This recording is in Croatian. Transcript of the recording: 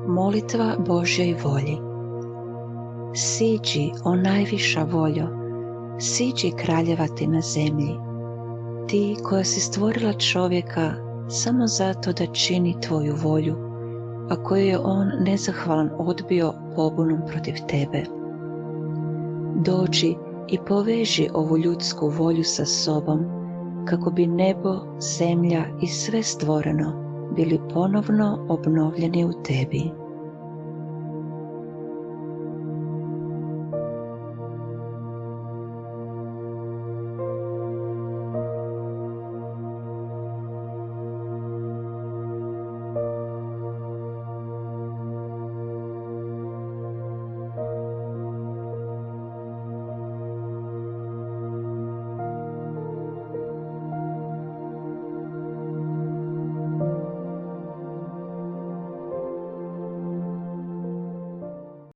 Molitva Božjoj volji. Siđi, o najviša voljo, siđi kraljeva ti na zemlji, ti koja si stvorila čovjeka samo zato da čini tvoju volju, a koju je on nezahvalan odbio pobunom protiv tebe. Dođi i poveži ovu ljudsku volju sa sobom, kako bi nebo, zemlja i sve stvoreno bili ponovno obnovljeni u tebi.